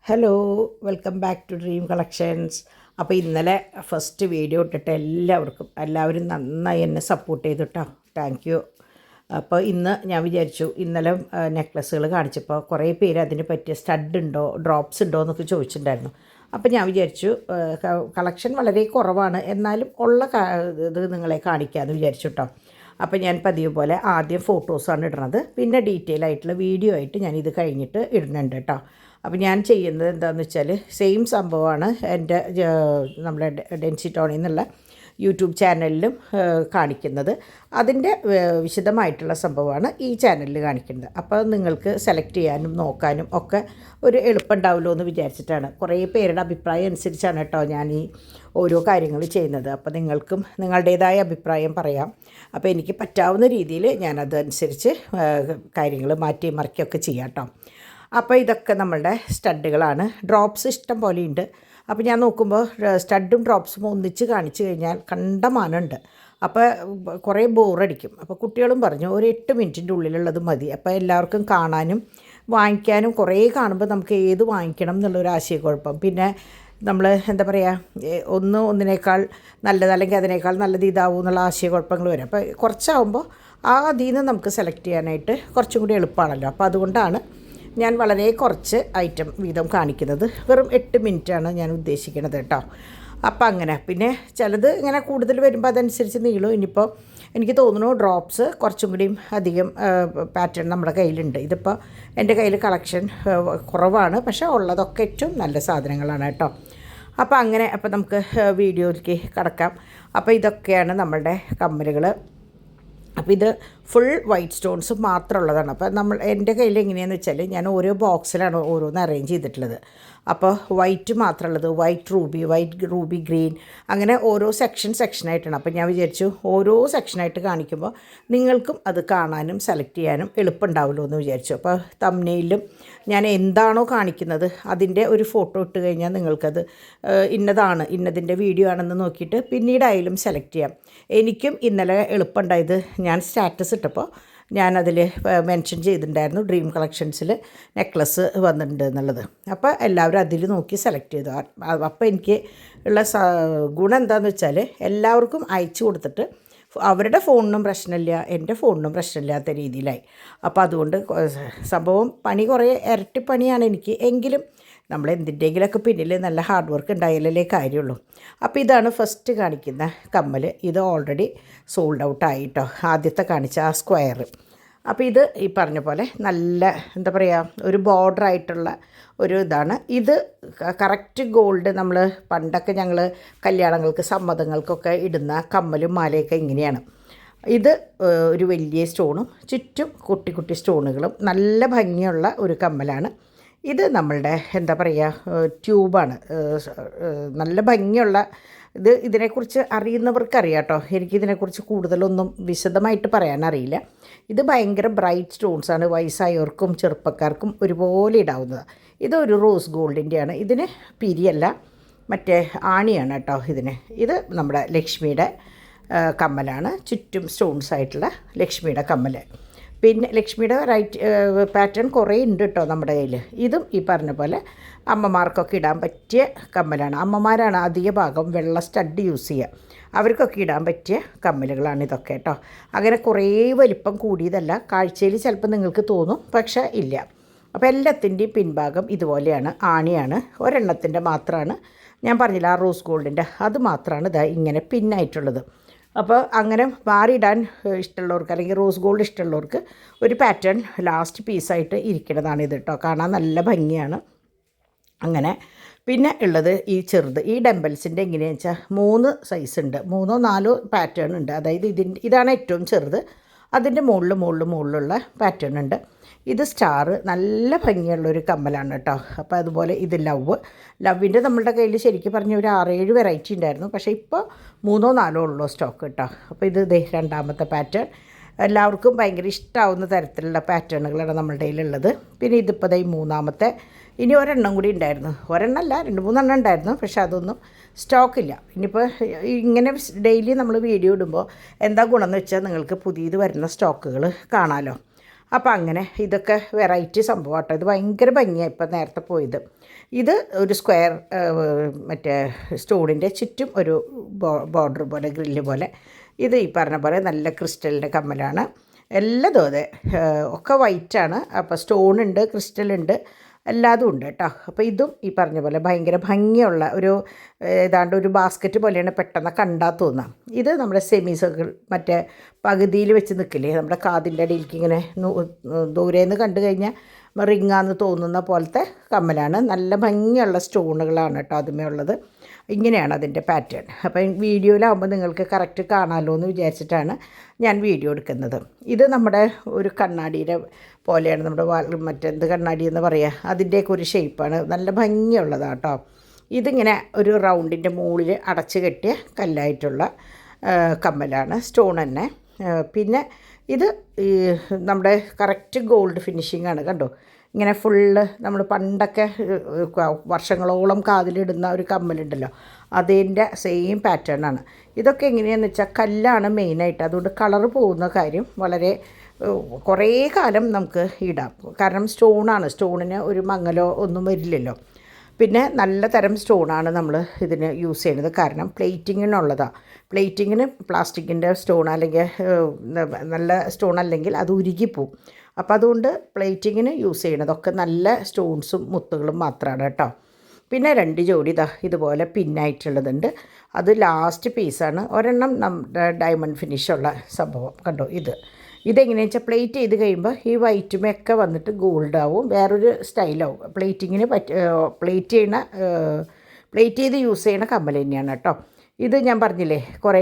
Hello, welcome back to dream collections. അപ്പോൾ ഇന്നലെ first video ഇട്ടിട്ട് എല്ലാവരും നന്നായി എന്നെ സപ്പോർട്ട് ചെയ്തു കേട്ടോ. Thank you. അപ്പോൾ ഇന്ന് ഞാൻ വിചാരിച്ചു, ഇന്നലെ നെക്ലസ്സുകൾ കാണിച്ചപ്പോൾ കുറേ പേര് അതിന് പറ്റിയ സ്റ്റഡ് ഉണ്ടോ, ഡ്രോപ്സ് ഉണ്ടോ എന്നൊക്കെ ചോദിച്ചിട്ടുണ്ടായിരുന്നു. അപ്പോൾ ഞാൻ വിചാരിച്ചു കളക്ഷൻ വളരെ കുറവാണ്, എന്നാലും ഉള്ള ഇത് നിങ്ങളെ കാണിക്കാമെന്ന് വിചാരിച്ചു കേട്ടോ. അപ്പോൾ ഞാൻ പതിവ് പോലെ ആദ്യം ഫോട്ടോസാണ് ഇടുന്നത്, പിന്നെ ഡീറ്റെയിൽ ആയിട്ടുള്ള വീഡിയോ ആയിട്ട് ഞാൻ ഇത് കഴിഞ്ഞിട്ട് ഇടുന്നുണ്ട് കേട്ടോ. അപ്പോൾ ഞാൻ ചെയ്യുന്നത് എന്താണെന്ന് വെച്ചാൽ സെയിം സംഭവമാണ് എൻ്റെ നമ്മുടെ ഡെൻസി ടോണിൽ നിന്നുള്ള യൂട്യൂബ് ചാനലിലും കാണിക്കുന്നത്. അതിൻ്റെ വിശദമായിട്ടുള്ള സംഭവമാണ് ഈ ചാനലിൽ കാണിക്കുന്നത്. അപ്പോൾ നിങ്ങൾക്ക് സെലക്ട് ചെയ്യാനും നോക്കാനും ഒക്കെ ഒരു എളുപ്പമുണ്ടാവുമല്ലോ എന്ന് വിചാരിച്ചിട്ടാണ്. കുറേ പേരുടെ അഭിപ്രായം അനുസരിച്ചാണ് കേട്ടോ ഞാൻ ഈ ഓരോ കാര്യങ്ങൾ ചെയ്യുന്നത്. അപ്പോൾ നിങ്ങൾക്കും നിങ്ങളുടേതായ അഭിപ്രായം പറയാം. അപ്പോൾ എനിക്ക് പറ്റാവുന്ന രീതിയിൽ ഞാനതനുസരിച്ച് കാര്യങ്ങൾ മാറ്റി മറിക്കുകയൊക്കെ ചെയ്യാം കേട്ടോ. അപ്പോൾ ഇതൊക്കെ നമ്മളുടെ സ്റ്റഡുകളാണ്. ഡ്രോപ്സ് ഇഷ്ടം പോലെയുണ്ട്. അപ്പോൾ ഞാൻ നോക്കുമ്പോൾ സ്റ്റഡും ഡ്രോപ്സും ഒന്നിച്ച് കാണിച്ചു കഴിഞ്ഞാൽ കണ്ടമാനമുണ്ട്. അപ്പോൾ കുറേ ബോറടിക്കും. അപ്പോൾ കുട്ടികളും പറഞ്ഞു ഒരു 8 മിനിറ്റിൻ്റെ ഉള്ളിലുള്ളത് മതി. അപ്പോൾ എല്ലാവർക്കും കാണാനും വാങ്ങിക്കാനും, കുറേ കാണുമ്പോൾ നമുക്ക് ഏത് വാങ്ങിക്കണം എന്നുള്ളൊരു ആശയക്കുഴപ്പം. പിന്നെ നമ്മൾ എന്താ പറയുക, ഒന്നിനേക്കാൾ നല്ലത് അല്ലെങ്കിൽ അതിനേക്കാൾ നല്ലത് ഇതാവും എന്നുള്ള ആശയക്കുഴപ്പങ്ങൾ വരും. അപ്പോൾ കുറച്ചാകുമ്പോൾ അതിൽ നിന്ന് നമുക്ക് സെലക്ട് ചെയ്യാനായിട്ട് കുറച്ചും കൂടി എളുപ്പമാണല്ലോ. അപ്പോൾ അതുകൊണ്ടാണ് ഞാൻ വളരെ കുറച്ച് ഐറ്റം വീതം കാണിക്കുന്നത്. വെറും 8 മിനിറ്റാണ് ഞാൻ ഉദ്ദേശിക്കുന്നത് കേട്ടോ. അപ്പോൾ അങ്ങനെ പിന്നെ ചിലത് ഇങ്ങനെ കൂടുതൽ വരുമ്പോൾ അതനുസരിച്ച് നീളും. ഇനിയിപ്പോൾ എനിക്ക് തോന്നുന്നു ഡ്രോപ്സ് കുറച്ചും കൂടിയും അധികം പാറ്റേൺ നമ്മുടെ കയ്യിലുണ്ട്. ഇതിപ്പോൾ എൻ്റെ കയ്യിൽ കളക്ഷൻ കുറവാണ്, പക്ഷേ ഉള്ളതൊക്കെ ഏറ്റവും നല്ല സാധനങ്ങളാണ് കേട്ടോ. അപ്പോൾ അങ്ങനെ അപ്പോൾ നമുക്ക് വീഡിയോയിലേക്ക് കടക്കാം. അപ്പോൾ ഇതൊക്കെയാണ് നമ്മളുടെ കമ്മലുകൾ. അപ്പോൾ ഇത് ഫുൾ വൈറ്റ് സ്റ്റോൺസ് മാത്രമുള്ളതാണ്. അപ്പോൾ എൻ്റെ കയ്യിൽ എങ്ങനെയാണെന്ന് വെച്ചാൽ ഞാൻ ഓരോ ബോക്സിലാണ് ഓരോന്ന് അറേഞ്ച് ചെയ്തിട്ടുള്ളത്. അപ്പോൾ വൈറ്റ് മാത്രമുള്ളത്, വൈറ്റ് റൂബി ഗ്രീൻ, അങ്ങനെ ഓരോ സെക്ഷനായിട്ടാണ്. അപ്പോൾ ഞാൻ വിചാരിച്ചു ഓരോ സെക്ഷനായിട്ട് കാണിക്കുമ്പോൾ നിങ്ങൾക്കും അത് കാണാനും സെലക്ട് ചെയ്യാനും എളുപ്പമുണ്ടാവുമല്ലോ എന്ന് വിചാരിച്ചു. അപ്പോൾ തംബ്നെയിലും ഞാൻ എന്താണോ കാണിക്കുന്നത് അതിൻ്റെ ഒരു ഫോട്ടോ ഇട്ട് കഴിഞ്ഞാൽ നിങ്ങൾക്കത് ഇന്നതിൻ്റെ വീഡിയോ ആണെന്ന് നോക്കിയിട്ട് പിന്നീടായാലും സെലക്ട് ചെയ്യാം. എനിക്കും ഇന്നലെ എളുപ്പമുണ്ടായത്, ഞാൻ സ്റ്റാറ്റസ് ഇട്ടപ്പോൾ ഞാനതിൽ മെൻഷൻ ചെയ്തിട്ടുണ്ടായിരുന്നു ഡ്രീം കളക്ഷൻസിൽ നെക്ലസ് വന്നിട്ടുണ്ട് എന്നുള്ളത്. അപ്പോൾ എല്ലാവരും അതിൽ നോക്കി സെലക്ട് ചെയ്തു. അപ്പോൾ എനിക്ക് ഉള്ള ഗുണം എന്താണെന്ന് വെച്ചാൽ എല്ലാവർക്കും അയച്ചു കൊടുത്തിട്ട് അവരുടെ ഫോണിനും പ്രശ്നമില്ല, എൻ്റെ ഫോണിനും പ്രശ്നമില്ലാത്ത രീതിയിലായി. അപ്പോൾ അതുകൊണ്ട് സംഭവം പണി കുറേ ഇരട്ടിപ്പണിയാണ് എനിക്ക്. എങ്കിലും നമ്മൾ എന്തിൻ്റെങ്കിലൊക്കെ പിന്നിൽ നല്ല ഹാർഡ് വർക്ക് ഉണ്ടായാലേ കാര്യമുള്ളൂ. അപ്പോൾ ഇതാണ് ഫസ്റ്റ് കാണിക്കുന്ന കമ്മൽ. ഇത് ഓൾറെഡി സോൾഡ് ഔട്ട് ആയിട്ടോ, ആദ്യത്തെ കാണിച്ച ആ സ്ക്വയർ. അപ്പോൾ ഇത് ഈ പറഞ്ഞ പോലെ നല്ല എന്താ പറയുക, ഒരു ബോർഡറായിട്ടുള്ള ഒരു ഇതാണ്. ഇത് കറക്റ്റ് ഗോൾഡ്. നമ്മൾ പണ്ടൊക്കെ ഞങ്ങൾ കല്യാണങ്ങൾക്ക് സമ്മതങ്ങൾക്കൊക്കെ ഇടുന്ന കമ്മലും മാലയൊക്കെ ഇങ്ങനെയാണ്. ഇത് ഒരു വലിയ സ്റ്റോണും ചുറ്റും കുട്ടി കുട്ടി സ്റ്റോണുകളും, നല്ല ഭംഗിയുള്ള ഒരു കമ്മലാണ്. ഇത് നമ്മളുടെ എന്താ പറയുക, ട്യൂബാണ്. നല്ല ഭംഗിയുള്ള ഇതിനെക്കുറിച്ച് അറിയുന്നവർക്കറിയാം കേട്ടോ. എനിക്കിതിനെക്കുറിച്ച് കൂടുതലൊന്നും വിശദമായിട്ട് പറയാനറിയില്ല. ഇത് ഭയങ്കര ബ്രൈറ്റ് സ്റ്റോൺസാണ്. വയസ്സായവർക്കും ചെറുപ്പക്കാർക്കും ഒരുപോലെ ഇടാവുന്നതാണ്. ഇതൊരു റോസ് ഗോൾഡിൻ്റെയാണ്. ഇതിന് പിരിയല്ല, മറ്റേ ആണിയാണ് കേട്ടോ ഇതിന്. ഇത് നമ്മുടെ ലക്ഷ്മിയുടെ കമ്മലാണ്. ചുറ്റും സ്റ്റോൺസ് ആയിട്ടുള്ള ലക്ഷ്മിയുടെ കമ്മൽ. പിന്നെ ലക്ഷ്മിയുടെ പാറ്റേൺ കുറേ ഉണ്ട് കേട്ടോ നമ്മുടെ കയ്യിൽ. ഇതും ഈ പറഞ്ഞ പോലെ അമ്മമാർക്കൊക്കെ ഇടാൻ പറ്റിയ കമ്മലാണ്. അമ്മമാരാണ് അധിക ഭാഗം വെള്ള സ്റ്റഡ് യൂസ് ചെയ്യുക. അവർക്കൊക്കെ ഇടാൻ പറ്റിയ കമ്മലുകളാണ് ഇതൊക്കെ കേട്ടോ. അങ്ങനെ കുറേ വലിപ്പം കൂടിയതല്ല. കാഴ്ചയിൽ ചിലപ്പോൾ നിങ്ങൾക്ക് തോന്നും, പക്ഷേ ഇല്ല. അപ്പോൾ എല്ലാത്തിൻ്റെയും പിൻഭാഗം ഇതുപോലെയാണ്, ആണിയാണ്. ഒരെണ്ണത്തിൻ്റെ മാത്രമാണ് ഞാൻ പറഞ്ഞില്ല, ആ റോസ് ഗോൾഡിൻ്റെ, അത് മാത്രമാണ് ഇതാ ഇങ്ങനെ പിന്നായിട്ടുള്ളത്. അപ്പോൾ അങ്ങനെ മാറിയിടാൻ ഇഷ്ടമുള്ളവർക്ക് അല്ലെങ്കിൽ റോസ് ഗോൾഡ് ഇഷ്ടമുള്ളവർക്ക് ഒരു പാറ്റേൺ ലാസ്റ്റ് പീസായിട്ട് ഇരിക്കുന്നതാണ് ഇത് കേട്ടോ. കാണാൻ നല്ല ഭംഗിയാണ്. അങ്ങനെ പിന്നെ ഉള്ളത് ഈ ചെറുത്, ഈ ഡംബൽസിൻ്റെ എങ്ങനെയാണെന്ന് വെച്ചാൽ 3 സൈസ് ഉണ്ട്, 3 4 പാറ്റേൺ ഉണ്ട്. അതായത് ഇതാണ് ഏറ്റവും ചെറുത്. അതിൻ്റെ മുകളിലുള്ള പാറ്റേൺ ഉണ്ട്. ഇത് സ്റ്റാർ, നല്ല ഭംഗിയുള്ളൊരു കമ്മലാണ് കേട്ടോ. അപ്പോൾ അതുപോലെ ഇത് ലവിൻ്റെ നമ്മളുടെ കയ്യിൽ ശരിക്കും പറഞ്ഞ ഒരു 6-7 വെറൈറ്റി ഉണ്ടായിരുന്നു. പക്ഷേ ഇപ്പോൾ 3 4 ഉള്ളൂ സ്റ്റോക്ക് കേട്ടോ. അപ്പോൾ ഇത് രണ്ടാമത്തെ പാറ്റേൺ. എല്ലാവർക്കും ഭയങ്കര ഇഷ്ടമാവുന്ന തരത്തിലുള്ള പാറ്റേണുകളാണ് നമ്മളുടെ കയ്യിലുള്ളത്. പിന്നെ ഇതിപ്പോൾ ഈ മൂന്നാമത്തെ. ഇനി ഒരെണ്ണം കൂടി ഉണ്ടായിരുന്നു, ഒരെണ്ണമല്ല 2-3 എണ്ണം ഉണ്ടായിരുന്നു, പക്ഷേ അതൊന്നും സ്റ്റോക്കില്ല. ഇനിയിപ്പോൾ ഇങ്ങനെ ഡെയിലി നമ്മൾ വീഡിയോ ഇടുമ്പോൾ എന്താ ഗുണമെന്ന് വെച്ചാൽ നിങ്ങൾക്ക് പുതിയത് വരുന്ന സ്റ്റോക്കുകൾ കാണാമല്ലോ. അപ്പോൾ അങ്ങനെ ഇതൊക്കെ വെറൈറ്റി സംഭവം കേട്ടോ. ഇത് ഭയങ്കര ഭംഗിയാണ് ഇപ്പം നേരത്തെ പോയത്. ഇത് ഒരു സ്ക്വയർ മറ്റേ സ്റ്റോണിൻ്റെ ചുറ്റും ഒരു ബോർഡർ പോലെ ഗ്രില്ല് പോലെ. ഇത് ഈ പറഞ്ഞ പോലെ നല്ല ക്രിസ്റ്റലിൻ്റെ കമ്മലാണ്. എല്ലാതും അതെ, ഒക്കെ വൈറ്റാണ്. അപ്പോൾ സ്റ്റോണുണ്ട്, ക്രിസ്റ്റലുണ്ട്, എല്ലാതും ഉണ്ട് കേട്ടോ. അപ്പോൾ ഇതും ഈ പറഞ്ഞ പോലെ ഭയങ്കര ഭംഗിയുള്ള ഒരു ഏതാണ്ട് ഒരു ബാസ്ക്കറ്റ് പോലെയാണ് പെട്ടെന്ന് കണ്ടാൽ തോന്നുക. ഇത് നമ്മുടെ സെമി സർക്കിൾ മറ്റേ പകുതിയിൽ വെച്ച് നിൽക്കില്ലേ, നമ്മുടെ കാതിൻ്റെ അടിയിലേക്ക് ഇങ്ങനെ ദൂരേന്ന് കണ്ടു കഴിഞ്ഞാൽ റിങ്ങാന്ന് തോന്നുന്ന പോലത്തെ കമ്മലാണ്. നല്ല ഭംഗിയുള്ള സ്റ്റോണുകളാണ് കേട്ടോ അതുമേ ഉള്ളത്. ഇങ്ങനെയാണ് അതിൻ്റെ പാറ്റേൺ. അപ്പം വീഡിയോയിലാകുമ്പോൾ നിങ്ങൾക്ക് കറക്റ്റ് കാണാമല്ലോ എന്ന് വിചാരിച്ചിട്ടാണ് ഞാൻ വീഡിയോ എടുക്കുന്നത്. ഇത് നമ്മുടെ ഒരു കണ്ണാടിയുടെ പോലെയാണ്, നമ്മുടെ മറ്റെന്ത് കണ്ണാടി എന്ന് പറയുക, അതിൻ്റെയൊക്കെ ഒരു ഷേപ്പാണ്. നല്ല ഭംഗിയുള്ളതാണ് കേട്ടോ. ഇതിങ്ങനെ ഒരു റൗണ്ടിൻ്റെ മുകളിൽ അടച്ച് കെട്ടിയ കല്ലായിട്ടുള്ള കമ്മലാണ്, സ്റ്റോൺ തന്നെ. പിന്നെ ഇത് നമ്മുടെ കറക്റ്റ് ഗോൾഡ് ഫിനിഷിംഗ് ആണ് കണ്ടോ. ഇങ്ങനെ ഫുള്ള് നമ്മൾ പണ്ടൊക്കെ വർഷങ്ങളോളം കാതിലിടുന്ന ഒരു കമ്മലുണ്ടല്ലോ, അതിൻ്റെ സെയിം പാറ്റേൺ ആണ്. ഇതൊക്കെ എങ്ങനെയാണെന്ന് വെച്ചാൽ കല്ലാണ് മെയിനായിട്ട്, അതുകൊണ്ട് കളറ് പോകുന്ന കാര്യം വളരെ കുറേ കാലം നമുക്ക് ഇടാം. കാരണം സ്റ്റോണാണ്, സ്റ്റോണിന് ഒരു മങ്ങലോ ഒന്നും വരില്ലല്ലോ. പിന്നെ നല്ല തരം സ്റ്റോണാണ് നമ്മൾ ഇതിന് യൂസ് ചെയ്യുന്നത്. കാരണം പ്ലേറ്റിങ്ങിനുള്ളതാണ്. പ്ലേറ്റിങ്ങിന് പ്ലാസ്റ്റിക്കിൻ്റെ സ്റ്റോൺ അല്ലെങ്കിൽ നല്ല സ്റ്റോൺ അല്ലെങ്കിൽ അത് ഉരുകിപ്പോവും. അപ്പോൾ അതുകൊണ്ട് പ്ലേറ്റിങ്ങിന് യൂസ് ചെയ്യണതൊക്കെ നല്ല സ്റ്റോൺസും മുത്തുകളും മാത്രമാണ് കേട്ടോ. പിന്നെ 2 ജോഡി ഇതുപോലെ പിന്നായിട്ടുള്ളതുണ്ട്. അത് ലാസ്റ്റ് പീസാണ്. ഒരെണ്ണം നമ്മുടെ ഡയമണ്ട് ഫിനിഷുള്ള സംഭവം കണ്ടോ. ഇതെങ്ങനെയാണെന്ന് വെച്ചാൽ പ്ലേറ്റ് ചെയ്ത് കഴിയുമ്പോൾ ഈ വൈറ്റുമൊക്കെ വന്നിട്ട് ഗോൾഡ് ആവും, വേറൊരു സ്റ്റൈലാവും. പ്ലേറ്റിങ്ങിന് പ്ലേറ്റ് ചെയ്ത് യൂസ് ചെയ്യണ കമ്മൽ തന്നെയാണ് കേട്ടോ. ഇത് ഞാൻ പറഞ്ഞില്ലേ കുറേ